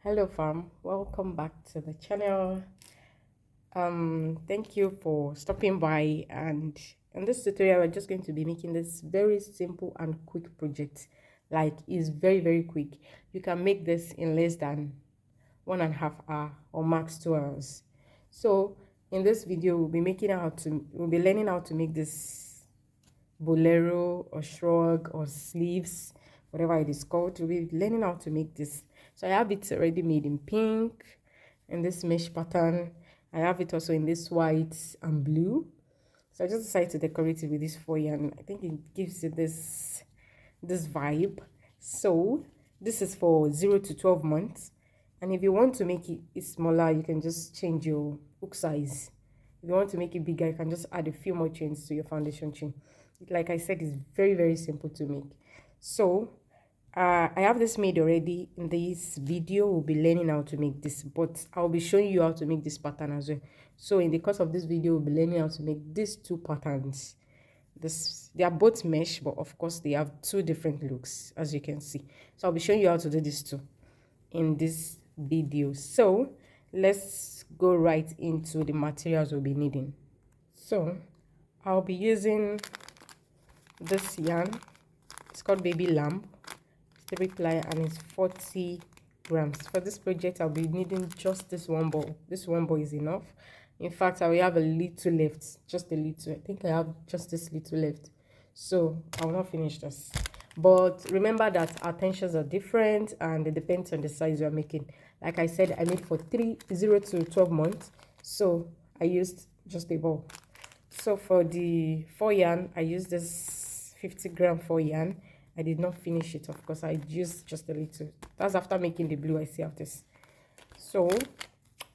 Hello fam, welcome back to the channel. Thank you for stopping by, and in this tutorial we're just going to be making this very simple and quick project. Like, it's very quick. You can make this in less than 1.5 hours or max 2 hours. So in this video we'll be learning how to make this bolero or shrug or sleeves, whatever it is called. We'll be learning how to make this. So I have it already made in pink, in this mesh pattern. I have it also in this white and blue. So I just decided to decorate it with this foil, and I think it gives it this vibe. So this is for 0 to 12 months, and if you want to make it smaller, you can just change your hook size. If you want to make it bigger, you can just add a few more chains to your foundation chain. Like I said, it's very simple to make. So I have this made already. In this video we'll be learning how to make this, but I'll be showing you how to make this pattern as well. So in the course of this video we'll be learning how to make these two patterns. They are both mesh, but of course they have two different looks, as you can see. So I'll be showing you how to do this too in this video. So let's go right into the materials we'll be needing. So I'll be using this yarn. It's called Baby Lamb. It's 3-ply and it's 40 grams. For this project I'll be needing just this one ball. This one ball is enough. In fact, I will have a little left, just a little. I think I have just this little left, so I will not finish this. But remember that our tensions are different and it depends on the size you are making. Like I said, I made for 0 to 12 months, so I used just a ball. So for the 4 yarn, I used this 50-gram 4 yarn. I did not finish it, of course. I used just a little. That's after making the blue. I see have this. So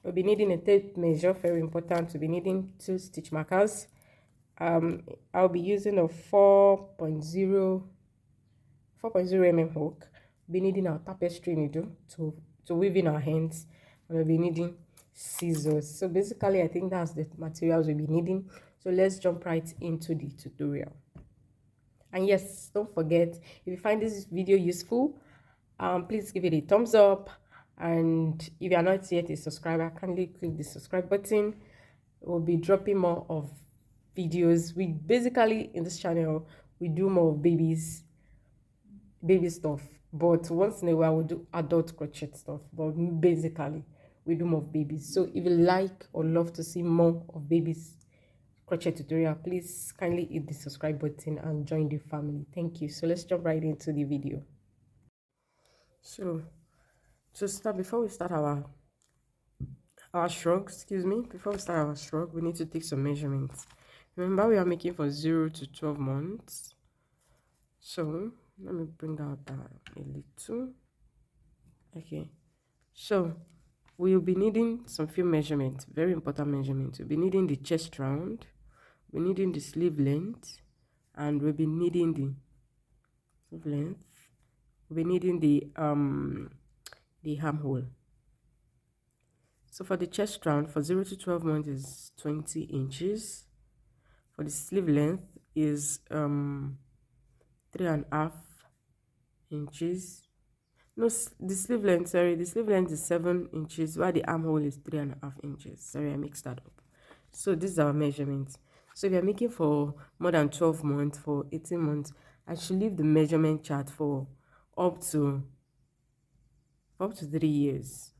we'll be needing a tape measure, very important. We'll be needing 2 stitch markers. I'll be using a 4.0 mm hook. We'll be needing our tapestry needle to weave in our hands, and we'll be needing scissors. So basically I think that's the materials we'll be needing. So let's jump right into the tutorial. And yes, don't forget, if you find this video useful, please give it a thumbs up. And if you are not yet a subscriber, kindly click the subscribe button. We'll be dropping more of videos. We basically, in this channel, we do more of baby stuff, but once in a while we'll do adult crochet stuff. But basically we do more of babies. So if you like or love to see more of babies crochet tutorial, please kindly hit the subscribe button and join the family. Thank you. So let's jump right into the video. So to start, before we start our shrug, we need to take some measurements. Remember, we are making for 0 to 12 months. So let me bring out a little. Okay, so we will be needing some few measurements, very important measurements. We'll be needing the chest round, we're needing the sleeve length, and we'll be needing the sleeve length. We'll be needing the armhole. So for the chest round, for 0 to 12 months is 20 inches. For the sleeve length is 3.5 inches. No, the sleeve length is 7 inches, while the armhole is 3.5 inches. Sorry, I mixed that up. So this is our measurement. So if you're making for more than 12 months, for 18 months, I should leave the measurement chart for up to 3 years.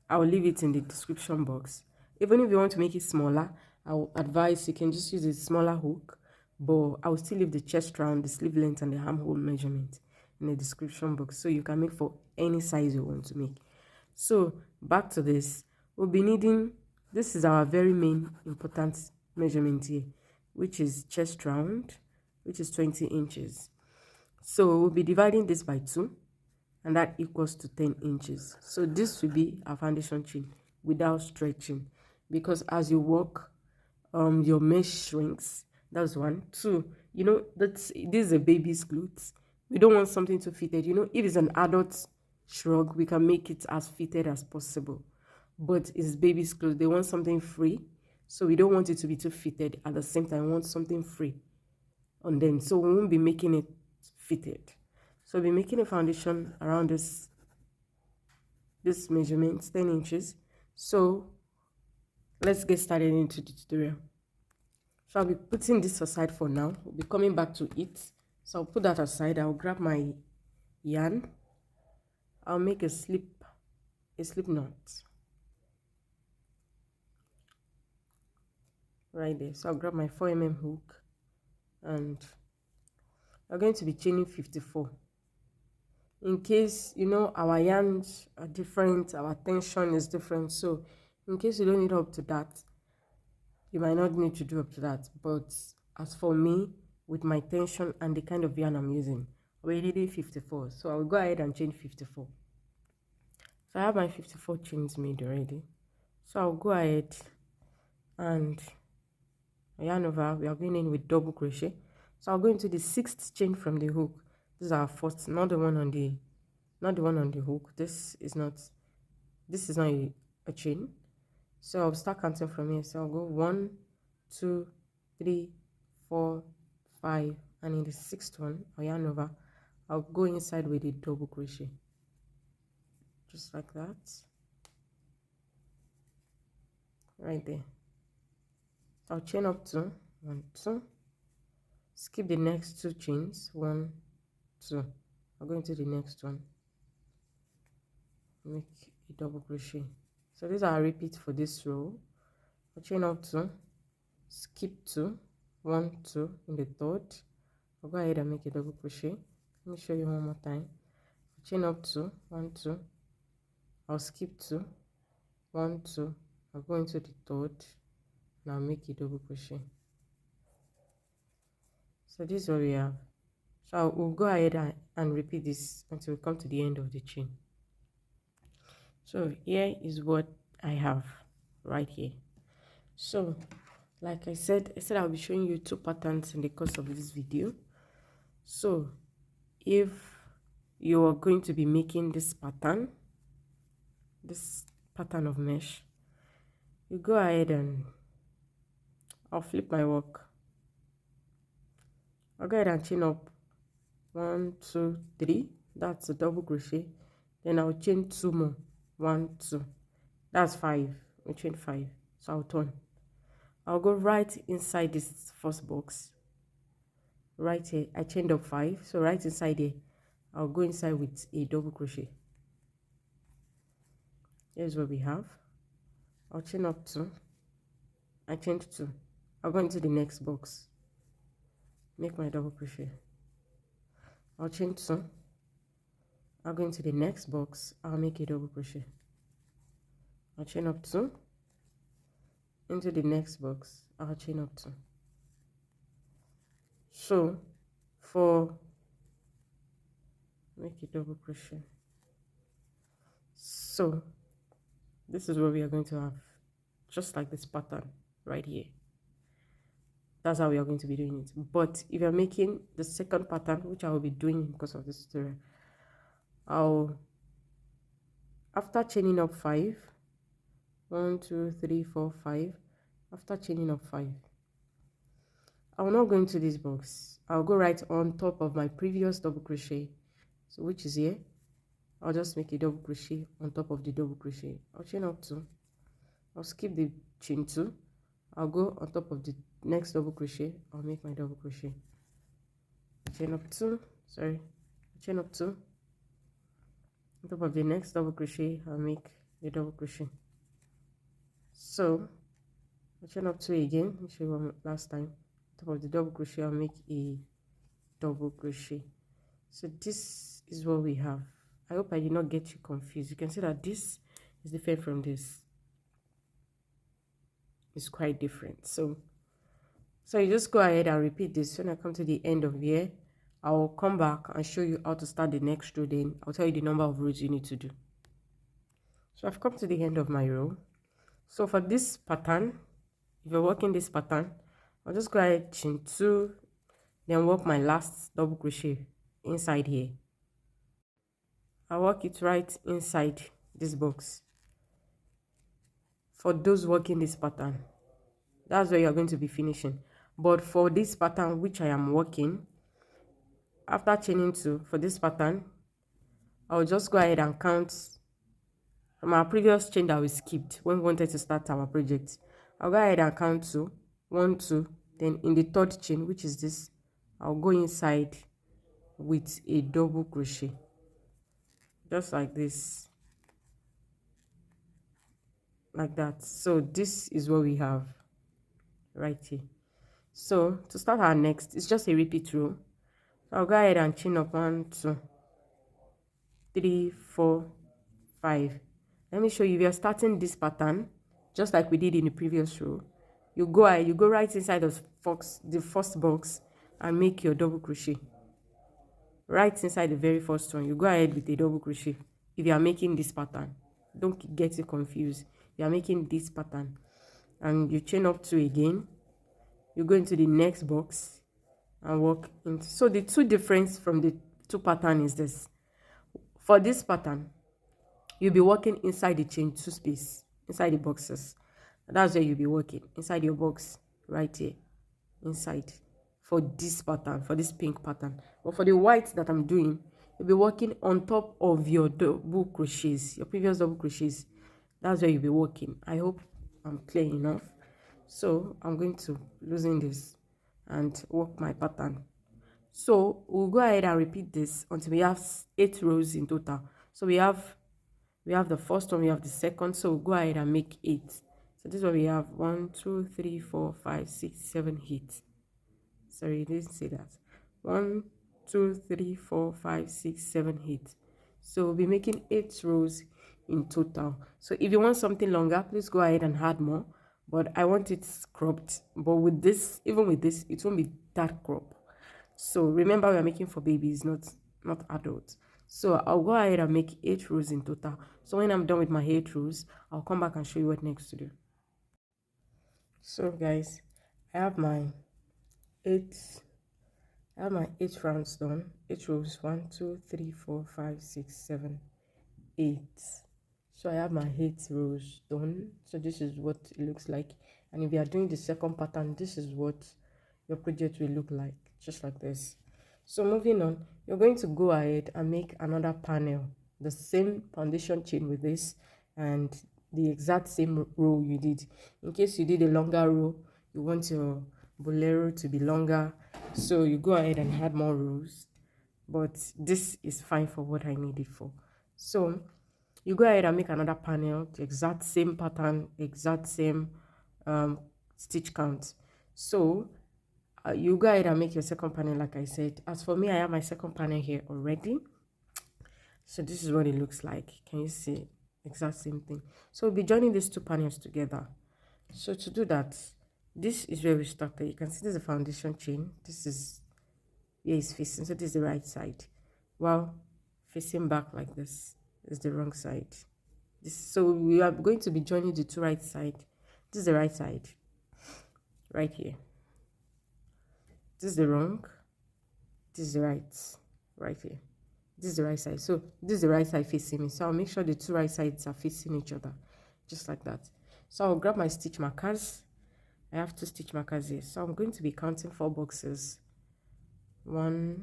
I will leave it in the description box. Even if you want to make it smaller, I will advise you can just use a smaller hook, but I will still leave the chest round, the sleeve length, and the armhole measurement in the description box, so you can make for any size you want to make. So back to this, we'll be needing, this is our very main important measurement here, which is chest round, which is 20 inches. So we'll be dividing this by 2, and that equals to 10 inches. So this will be our foundation chain without stretching, because as you walk, your mesh shrinks. That's 1. 2, you know, this is a baby's glutes. We don't want something too fitted. You know, if it's an adult shrug, we can make it as fitted as possible, but it's baby's clothes. They want something free, so we don't want it to be too fitted. At the same time, we want something free on them, so we won't be making it fitted. So we'll be making a foundation around this this measurement, 10 inches. So let's get started into the tutorial. So I'll be putting this aside for now. We'll be coming back to it. So I'll put that aside. I'll grab my yarn. I'll make a slip knot right there. So I'll grab my 4mm hook, and we're going to be chaining 54. In case you know our yarns are different, our tension is different, so in case you don't need up to that, you might not need to do up to that. But as for me, with my tension and the kind of yarn I'm using, we did 54, so I'll go ahead and chain 54. So I have my 54 chains made already, so I'll go ahead and yarn over. We are going in with double crochet, so I'll go into the 6th chain from the hook. This is our first, not the one on the hook. This is not a chain. So I'll start counting from here. So I'll go 1 2 3 4 5, and in the 6th one I'll yarn over. I'll go inside with a double crochet, just like that, right there. So I'll chain up to 1 2, skip the next 2 chains, 1 2, I'll go into the next one, make a double crochet. So these are a repeat for this row. I'll chain up 2, skip 2, 1 2 in the 3rd. I'll go ahead and make a double crochet. Let me show you one more time. I'll chain up 2, 1 2, I'll skip 2, 1 2, I'll go into the 3rd, and I'll make a double crochet. So this is what we have. So we'll go ahead and repeat this until we come to the end of the chain. So here is what I have right here. So like I said I'll be showing you 2 patterns in the course of this video. So if you are going to be making this pattern of mesh, you go ahead and I'll flip my work. I'll go ahead and chain up 1 2 3, that's a double crochet. Then I'll chain 2 more, 1 2, that's 5. I'll chain 5. So I'll turn. I'll go right inside this first box right here. I chained up 5, so right inside here I'll go inside with a double crochet. Here's what we have. I'll chain up 2, I chained 2, I'll go into the next box, make my double crochet. I'll chain 2, I'll go into the next box, I'll make a double crochet. I'll chain up 2, into the next box, I'll chain up 2. So for make a double crochet. So this is what we are going to have, just like this pattern right here. That's how we are going to be doing it. But if you're making the second pattern, which I will be doing because of this tutorial, after chaining up 5, 1 2 3 4 5, after chaining up 5, I will not go into this box. I'll go right on top of my previous double crochet, so which is here. I'll just make a double crochet on top of the double crochet. I'll chain up 2, I'll skip the chain 2, I'll go on top of the next double crochet, I'll make my double crochet. Chain up 2, chain up 2, on top of the next double crochet, I'll make a double crochet. So I'll chain up 2 again. Let me show you one last time. On top of the double crochet, I'll make a double crochet. So this is what we have. I hope I did not get you confused. You can see that this is different from this. It's quite different. So you just go ahead and repeat this. When I come to the end of here, I will come back and show you how to start the next row. Then I'll tell you the number of rows you need to do. So I've come to the end of my row. So for this pattern, if you're working this pattern, I'll just go ahead, chain 2, then work my last double crochet inside here. I'll work it right inside this box. For those working this pattern, that's where you're going to be finishing. But for this pattern which I am working, after chaining 2 for this pattern, I'll just go ahead and count from our previous chain that we skipped when we wanted to start our project. I'll go ahead and count 2, 1, 2. Then in the third chain, which is this, I'll go inside with a double crochet, just like this, like that. So this is what we have right here. So to start our next, it's just a repeat row. So I'll go ahead and chain up 1, 2, 3, 4, 5. Let me show you. We are starting this pattern just like we did in the previous row. You go right inside the first box and make your double crochet. Right inside the very first one, you go ahead with a double crochet. If you are making this pattern, don't get it confused. You are making this pattern and you chain up 2 again. You go into the next box and work into. So the two difference from the two pattern is this. For this pattern, you'll be working inside the chain 2 space, inside the boxes. That's where you'll be working, inside your box, right here, inside, for this pattern, for this pink pattern. But for the white that I'm doing, you'll be working on top of your double crochets, your previous double crochets. That's where you'll be working. I hope I'm clear enough. So I'm going to loosen this and work my pattern. So we'll go ahead and repeat this until we have 8 rows in total. So we have the first one, we have the second, so we'll go ahead and make 8. So this is what we have: 1, 2, 3, 4, 5, 6, 7, 8. Sorry, I didn't say that. 1, 2, 3, 4, 5, 6, 7, 8. So we'll be making 8 rows in total. So if you want something longer, please go ahead and add more, but I want it cropped. But with this, even with this, it won't be that cropped. So remember, we're making for babies, not adults. So I'll go ahead and make 8 rows in total. So when I'm done with my 8 rows, I'll come back and show you what next to do. So guys, I have my 8 rounds done. 8 rows: 1, 2, 3, 4, 5, 6, 7, 8. So I have my 8 rows done. So this is what it looks like. And if you are doing the second pattern, this is what your project will look like, just like this. So moving on, you're going to go ahead and make another panel, the same foundation chain with this and the exact same row you did. In case you did a longer row, you want your bolero to be longer, so you go ahead and add more rows, but this is fine for what I need it for. So you go ahead and make another panel, the exact same pattern, exact same stitch count. So you go ahead and make your second panel like I said. As for me, I have my second panel here already. So this is what it looks like. Can you see? Exact same thing. So we'll be joining these 2 panels together. So to do that, this is where we started. You can see this is a foundation chain. This is where it's facing. So this is the right side. Well, facing back like this is the wrong side. So we are going to be joining the 2 right side. This is the right side, right here. This is the wrong, this is the right here. This is the right side. So this is the right side facing me. So I'll make sure the 2 right sides are facing each other, just like that. So I'll grab my stitch markers. I have 2 stitch markers here. So I'm going to be counting 4 boxes. 1,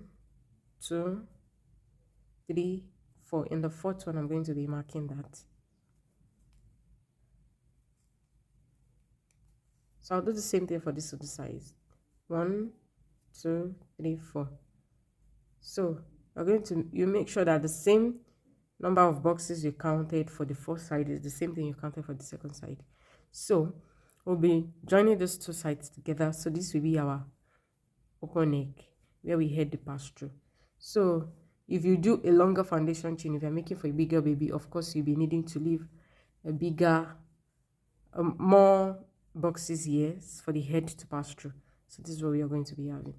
2, 3, 4. In the 4th one, I'm going to be marking that. So I'll do the same thing for this other side. 1, 2, 3, 4. So you make sure that the same number of boxes you counted for the first side is the same thing you counted for the second side. So we'll be joining those 2 sides together. So this will be our open neck where we head the pass through. So if you do a longer foundation chain, if you're making for a bigger baby, of course you'll be needing to leave a bigger more boxes here for the head to pass through. So this is what we are going to be having.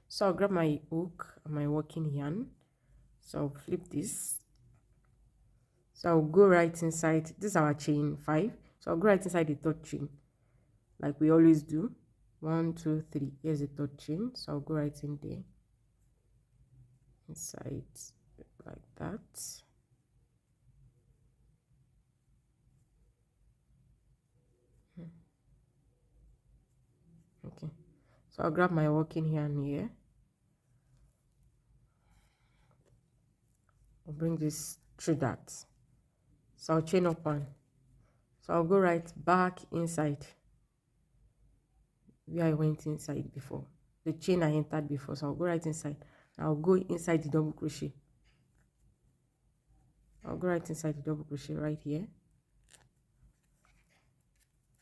So I'll grab my hook and my working yarn. So I'll flip this. So I'll go right inside. This is our chain 5. So I'll go right inside the 3rd chain, like we always do. 1, 2, 3. Here's the 3rd chain. So I'll go right in there, inside, like that. Okay. So I'll grab my working yarn here. I'll bring this through that. So I'll chain up one. So I'll go right back inside where I went inside before, the chain I entered before. So I'll go right inside. I'll go inside the double crochet. I'll go right inside the double crochet right here.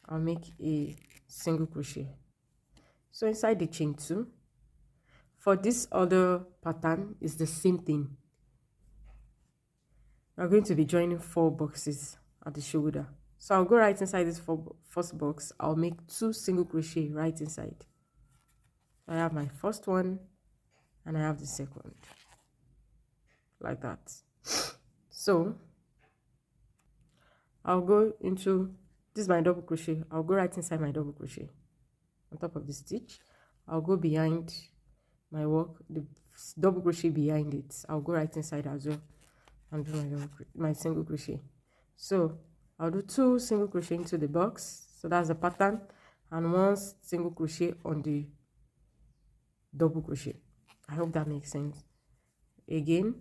I'll make a single crochet. So inside the chain 2, for this other pattern is the same thing. We're going to be joining 4 boxes at the shoulder. So I'll go right inside this first box. I'll make 2 single crochet right inside. I have my first one and I have the second, like that. So I'll go into this is my double crochet. I'll go right inside my double crochet on top of the stitch. I'll go behind my work, the double crochet behind it. I'll go right inside as well and do my single crochet. So I'll do 2 single crochet into the box. So that's the pattern, and 1 single crochet on the double crochet. I hope that makes sense. Again,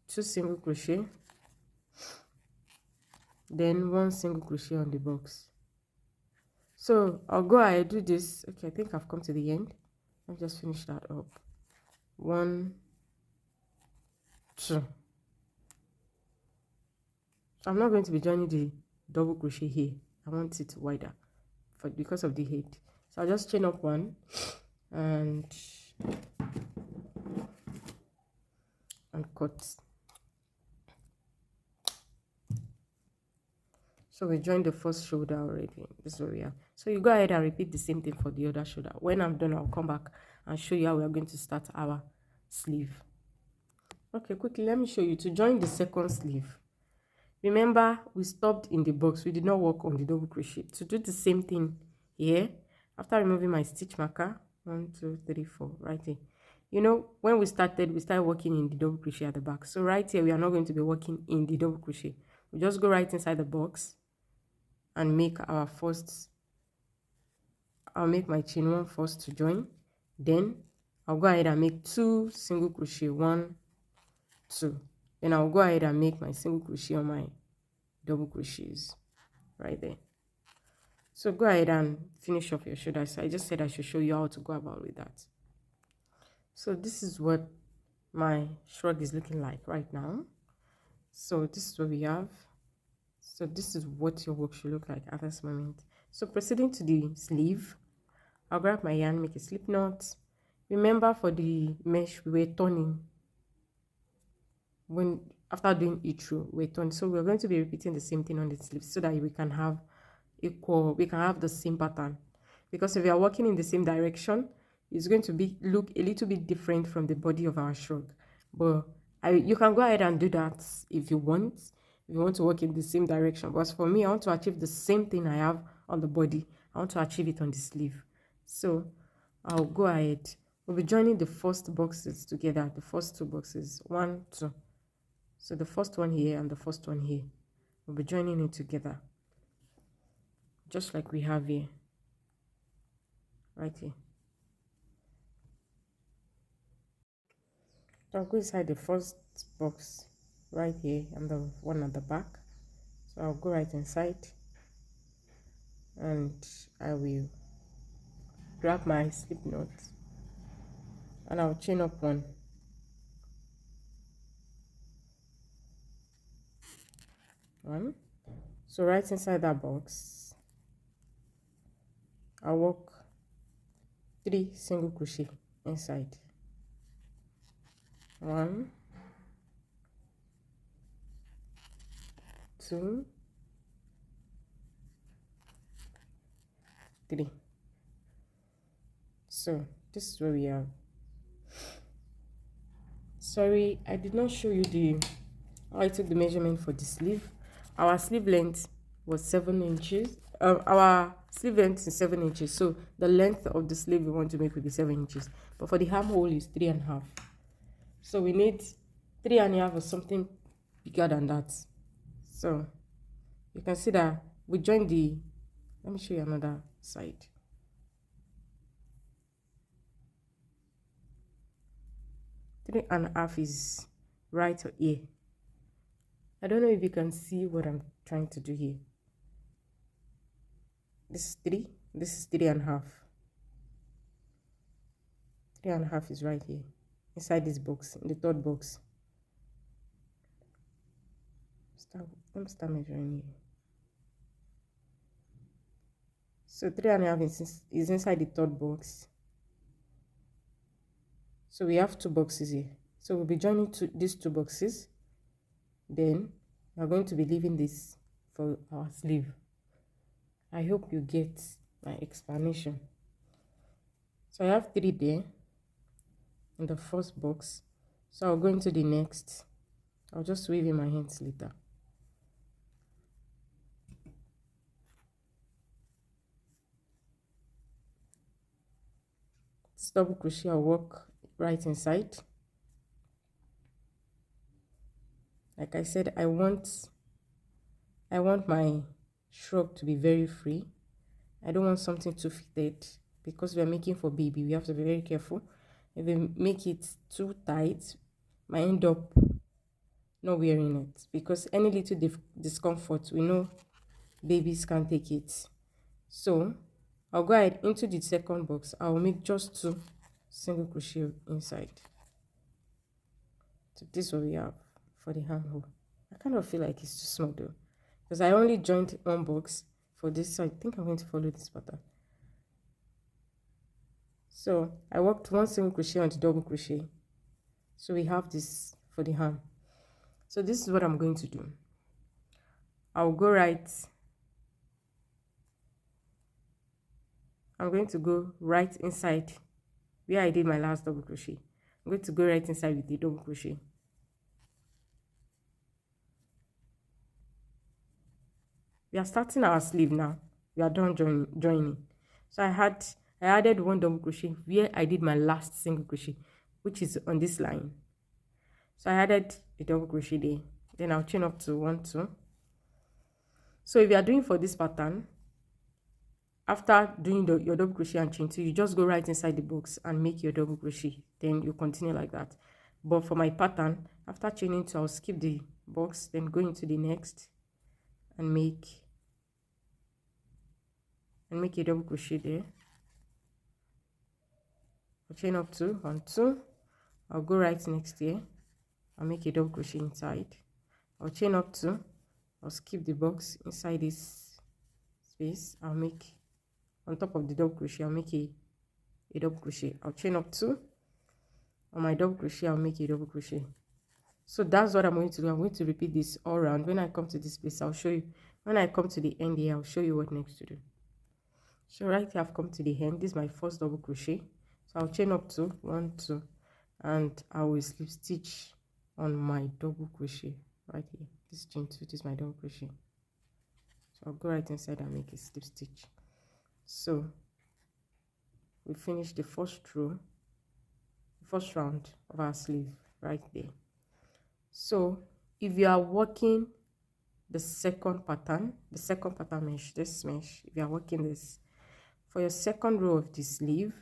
2 single crochet, then 1 single crochet on the box. So I'll go ahead do this. Okay, I think I've come to the end. I'll just finish that up. 1, 2. So I'm not going to be joining the double crochet here. I want it wider because of the head. So I'll just chain up 1 and cut. So we joined the first shoulder already. This is what we have. So you go ahead and repeat the same thing for the other shoulder. When I'm done, I'll come back and show you how we are going to start our sleeve. Okay, quickly, let me show you. To join the second sleeve, remember we stopped in the box. We did not work on the double crochet. To do the same thing here, after removing my stitch marker, 1, 2, 3, 4, right here. You know, when we started working in the double crochet at the back. So right here, we are not going to be working in the double crochet. We just go right inside the box and make our first. I'll make my chain 1 first to join. Then I'll go ahead and make 2 single crochet, 1, 2. Then I'll go ahead and make my single crochet on my double crochets right there. So go ahead and finish off your shoulder. So I just said I should show you how to go about with that. So this is what my shrug is looking like right now. So this is what we have. So this is what your work should look like at this moment. So proceeding to the sleeve, I'll grab my yarn, make a slip knot. Remember, for the mesh we were turning. When after doing each row, we're turning. So we're going to be repeating the same thing on the sleeves so that we can have the same pattern. Because if we are working in the same direction, it's going to look a little bit different from the body of our shrug. But you can go ahead and do that if you want. If you want to work in the same direction. But for me, I want to achieve the same thing I have on the body. I want to achieve it on the sleeve. So I'll go ahead. We'll be joining the first boxes together. The first 2 boxes. 1, 2. So the first one here and the first one here. We'll be joining it together. Just like we have here. Right here. So I'll go inside the first box right here and the one at the back. So I'll go right inside and I will grab my slip knot and I'll chain up 1. So right inside that box, I'll work 3 single crochet inside. 1, 2, 3. So this is where we are. Sorry, I did not show you how I took the measurement for the sleeve. Our sleeve length was 7 inches. Our sleeve length is 7 inches. So the length of the sleeve we want to make will be 7 inches. But for the armhole is 3.5. So we need 3.5 or something bigger than that. So you can see that we joined let me show you another side. Three and a half is right here. I don't know if you can see what I'm trying to do here. This is 3, this is 3.5. 3.5 is right here inside this box, in the third box. Let me start measuring here. So 3.5 is inside the third box. So we have 2 boxes here. So we'll be joining these 2 boxes. Then we're going to be leaving this for our sleeve. I hope you get my explanation. So I have 3 there in the first box. So I'll go into the next. I'll just wave in my hands later. This double crochet, I'll work right inside. Like I said, I want my shrug to be very free. I don't want something too fitted, because we are making for baby. We have to be very careful. If we make it too tight, might end up not wearing it, because any little discomfort, we know babies can't take it. So I'll go ahead into the second box. I'll make just 2 single crochet inside. So this is what we have for the handle. I kind of feel like it's too small though, because I only joined 1 box for this, so I think I'm going to follow this pattern. So I worked 1 single crochet on the double crochet. So we have this for the hand. So this is what I'm going to do. I'll go right. I'm going to go right inside where I did my last double crochet. I'm going to go right inside with the double crochet. We are starting our sleeve now. We are done joining. So I added 1 double crochet where I did my last single crochet, which is on this line. So I added a double crochet there. Then I'll chain up to 1, 2. So if you are doing for this pattern, after doing your double crochet and chain 2, you just go right inside the box and make your double crochet. Then you continue like that. But for my pattern, after chaining 2, I'll skip the box, then go into the next and make a double crochet there. I'll chain up to 1, 2. I'll go right next here. I'll make a double crochet inside. I'll chain up 2. I'll skip the box inside this space. I'll make on top of the double crochet. I'll make a double crochet. I'll chain up 2. On my double crochet, I'll make a double crochet. So that's what I'm going to do. I'm going to repeat this all around. When I come to this space, I'll show you. When I come to the end here, I'll show you what next to do. So right here, I've come to the end. This is my first double crochet. So I'll chain up 2, 1, 2, and I will slip stitch on my double crochet right here. This chain 2, this is my double crochet. So I'll go right inside and make a slip stitch. So we finished the first row, the first round of our sleeve right there. So if you are working the second pattern mesh, this mesh, if you are working this for your second row of the sleeve,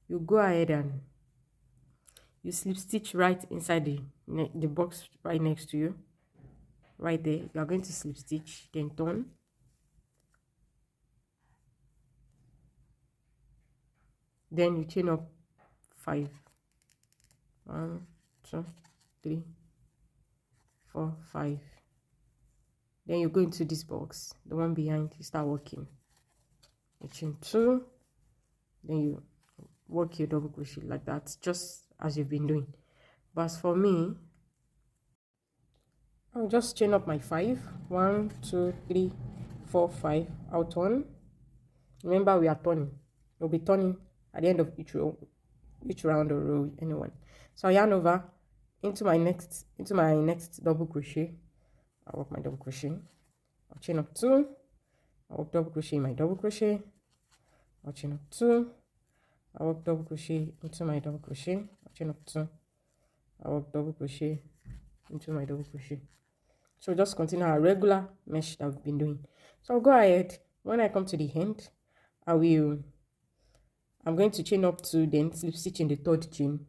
you go ahead and you slip stitch right inside the box right next to you. Right there, you are going to slip stitch, then turn. Then you chain up 5. 1, 2, 3, 4, 5. Then you go into this box, the one behind, you start working. You chain 2, then you work your double crochet like that, just as you've been doing. But as for me, I'll just chain up my 5. 1, 2, 3, 4, 5. I'll turn. Remember, we are turning. We'll be turning at the end of each round or row, anyone. So I yarn over into my next double crochet. I'll work my double crochet. I'll chain up 2. I'll work double crochet in my double crochet. I'll chain up 2. I'll work double crochet into my double crochet. I'll chain up 2. I'll work double crochet into my double crochet. So just continue our regular mesh that we've been doing. So I'll go ahead. When I come to the end, I'm going to chain up 2, then slip stitch in the 3rd chain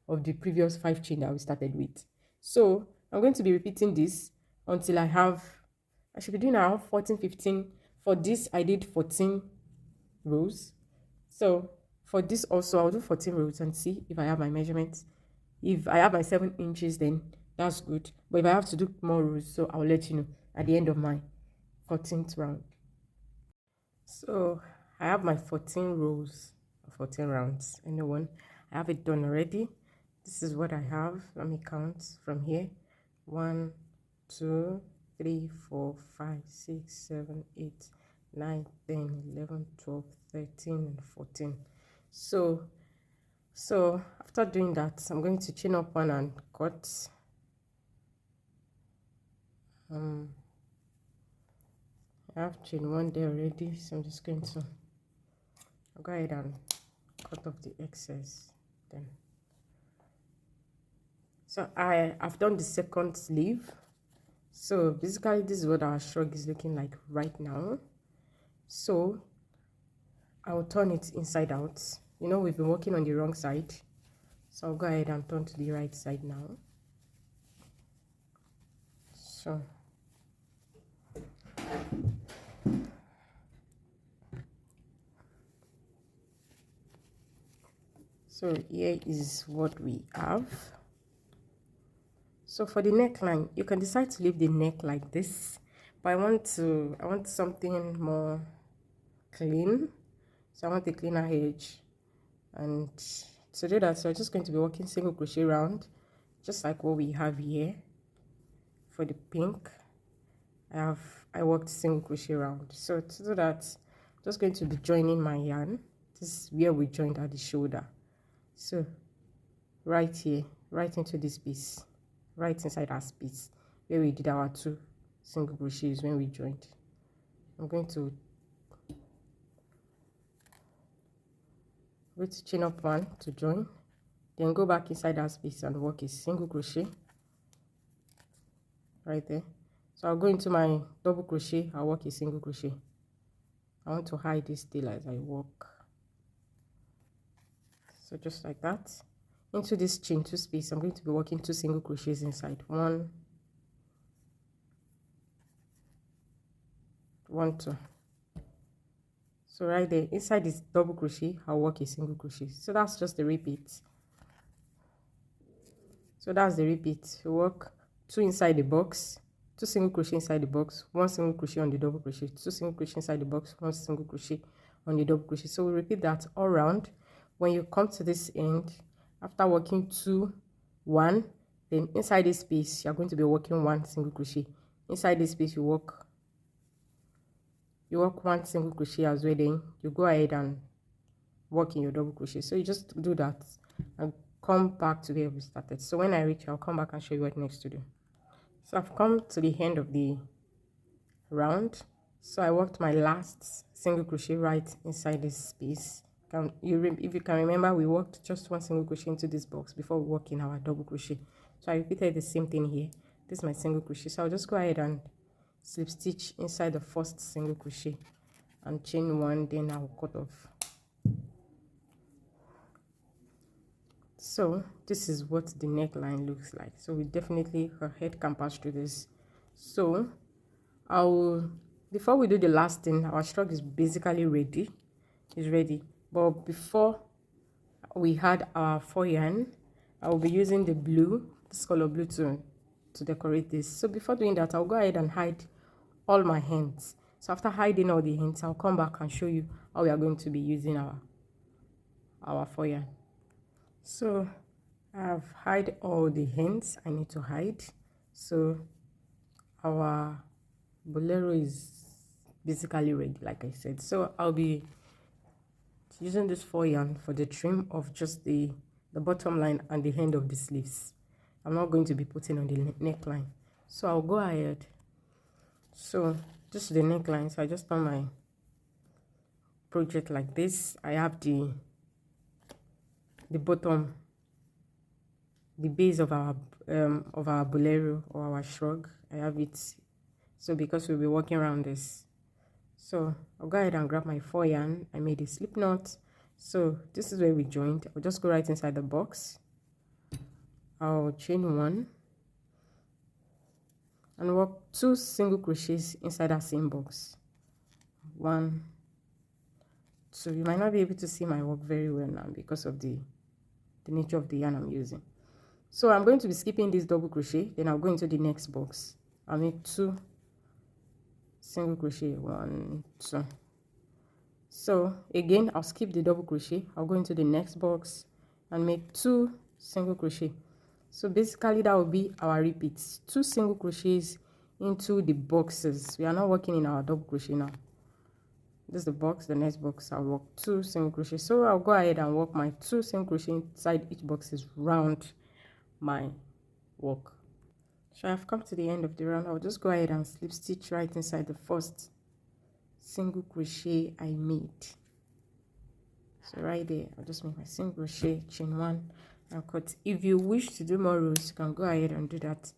of the previous 5 chain that we started with. So I'm going to be repeating this until I should be doing around 14, 15. For this, I did 14 rows. So for this also, I'll do 14 rows and see if I have my measurements. If I have my 7 inches, then that's good. But if I have to do more rows, so I'll let you know at the end of my 14th round. So I have my 14 rows, 14 rounds. Anyone? I have it done already. This is what I have. Let me count from here. 1, 2, 3, 4, 5, 6, 7, 8, 9, 10, 11, 12, 13, and 14. So after doing that, I'm going to chain up one and cut. I have chain one there already, so I'm just going to go ahead and cut off the excess. Then, so I've done the second sleeve. So basically, this is what our shrug is looking like right now. So I'll turn it inside out. You know, we've been working on the wrong side, so I'll go ahead and turn to the right side now. So here is what we have. So for the neckline, you can decide to leave the neck like this, but I want something more clean. So I want a cleaner edge, and to do that, so I'm just going to be working single crochet round, just like what we have here. For the pink, I worked single crochet round. So to do that, I'm just going to be joining my yarn. This is where we joined at the shoulder. So right here, right into this piece, right inside our space where we did our 2 single crochets when we joined. I'm going to chain up one to join, then go back inside our space and work a single crochet right there. So I'll go into my double crochet, I'll work a single crochet. I want to hide this tail as I work. So just like that. Into this chain 2 space, I'm going to be working 2 single crochets inside. 1, 1, 2. So right there, inside this double crochet, I'll work a single crochet. So that's just the repeat. So that's the repeat. You work 2 inside the box, 2 single crochet inside the box, 1 single crochet on the double crochet, 2 single crochet inside the box, 1 single crochet on the double crochet. So we repeat that all around. When you come to this end, after working 2, 1, then inside this space you're going to be working 1 single crochet. Inside this space you work 1 single crochet as well. Then you go ahead and work in your double crochet. So you just do that and come back to where we started. So when I reach, I'll come back and show you what next to do. So I've come to the end of the round. So I worked my last single crochet right inside this space. If you can remember, we worked just 1 single crochet into this box before we work in our double crochet. So I repeated the same thing here. This is my single crochet. So I'll just go ahead and slip stitch inside the first single crochet and chain 1, then I'll cut off. So this is what the neckline looks like. So we definitely, her head can pass through this. So before we do the last thing, our shrug is basically ready. It's ready. But before we had our 4 yarn, I will be using the blue, this color blue, to decorate this. So before doing that, I'll go ahead and hide all my hands. So after hiding all the hands, I'll come back and show you how we are going to be using our 4 yarn. So I've hide all the hands I need to hide. So our bolero is basically ready, like I said. So I'll be using this 4 yarn for the trim of just the bottom line and the end of the sleeves. I'm not going to be putting on the neckline. So I'll go ahead. So this is the neckline. So I just turn my project like this. I have the bottom, the base of our bolero or our shrug. I have it. So because we'll be working around this, so I'll go ahead and grab my 4 yarn. I made a slip knot. So this is where we joined. I'll just go right inside the box. I'll chain 1, and work 2 single crochets inside that same box. 1, 2. You might not be able to see my work very well now because of the nature of the yarn I'm using. So I'm going to be skipping this double crochet, then I'll go into the next box. I'll make 2 single crochet, 1, 2. So again, I'll skip the double crochet, I'll go into the next box and make 2 single crochet. So basically that will be our repeats, 2 single crochets into the boxes. We are not working in our double crochet now. This is the box, the next box I'll work 2 single crochet. So I'll go ahead and work my 2 single crochet inside each boxes round my work. So I've come to the end of the round. I'll just go ahead and slip stitch right inside the first single crochet I made. So right there, I'll just make my single crochet, chain 1 and cut. If you wish to do more rows, you can go ahead and do that,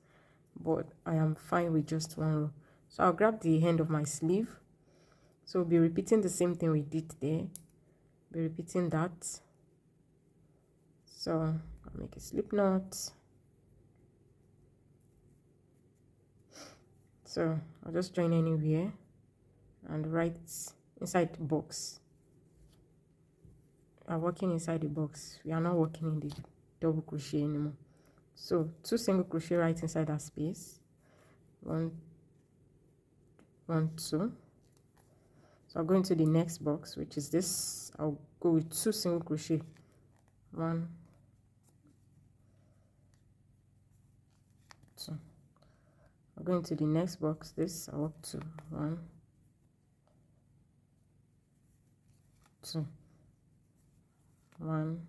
but I am fine with just 1 row. So I'll grab the end of my sleeve. So we'll be repeating the same thing we did there. Be repeating that. So I'll make a slip knot. So I'll just join anywhere and right inside the box. I'm working inside the box. We are not working in the double crochet anymore. So 2 single crochet right inside that space. 1, 1, 2. So I'll go into the next box, which is this. I'll go with 2 single crochet. 1, 2. I'll go into the next box. This I'll work 2. 1, 2. 1,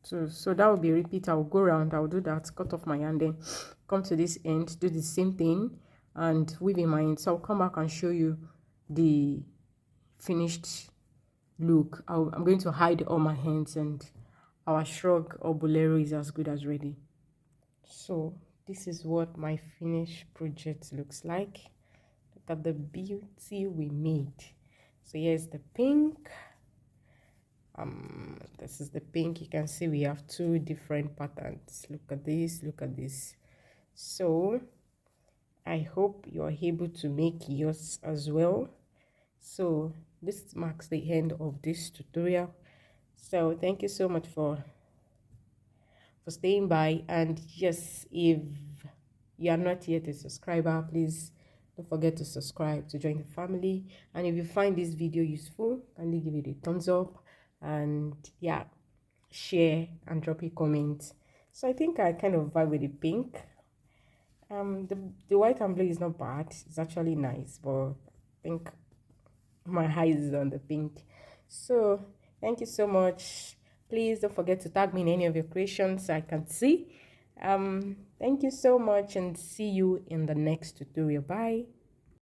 2. So that will be a repeat. I'll go around, I'll do that, cut off my yarn, then come to this end, do the same thing and weave in my end. So I'll come back and show you the finished look. I'm going to hide all my hands and our shrug or bolero is as good as ready. So this is what my finished project looks like. Look at the beauty we made. So here's the pink. This is the pink. You can see we have 2 different patterns. Look at this, look at this. So I hope you're able to make yours as well. So this marks the end of this tutorial. So thank you so much for staying by, and yes, if you are not yet a subscriber, please don't forget to subscribe to join the family. And if you find this video useful, kindly give it a thumbs up and yeah, share and drop a comment. So I think I kind of vibe with the pink. The white and blue is not bad, it's actually nice, but I think my eyes is on the pink. So thank you so much. Please don't forget to tag me in any of your creations so I can see. Thank you so much and see you in the next tutorial. Bye.